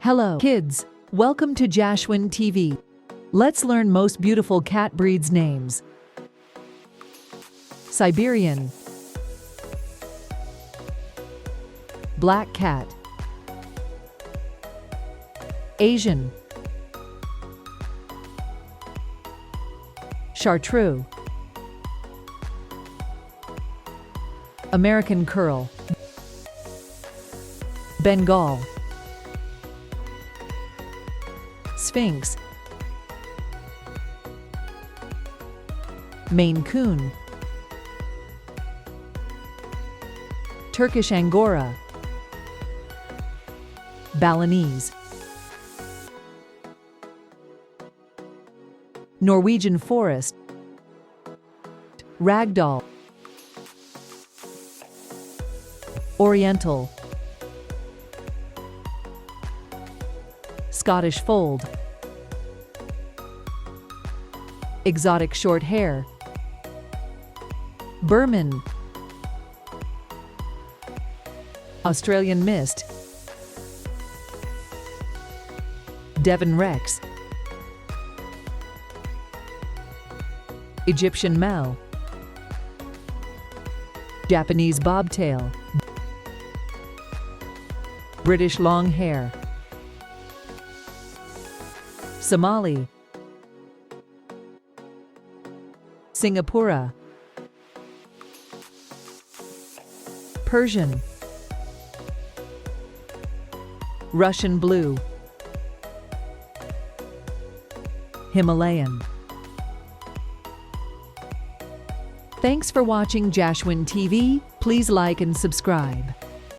Hello, kids. Welcome to Jashwin TV. Let's learn most beautiful cat breeds names. Siberian, black cat, Asian, Chartreux, American curl, Bengal, Sphinx, Maine Coon, Turkish Angora, Balinese, Norwegian Forest, Ragdoll, Oriental, Scottish Fold, Exotic Short Hair, Burman, Australian Mist, Devon Rex, Egyptian Mau, Japanese Bobtail, British Long Hair, Somali, Singapura, Persian, Russian Blue, Himalayan. Thanks for watching Jashwin TV. Please like and subscribe.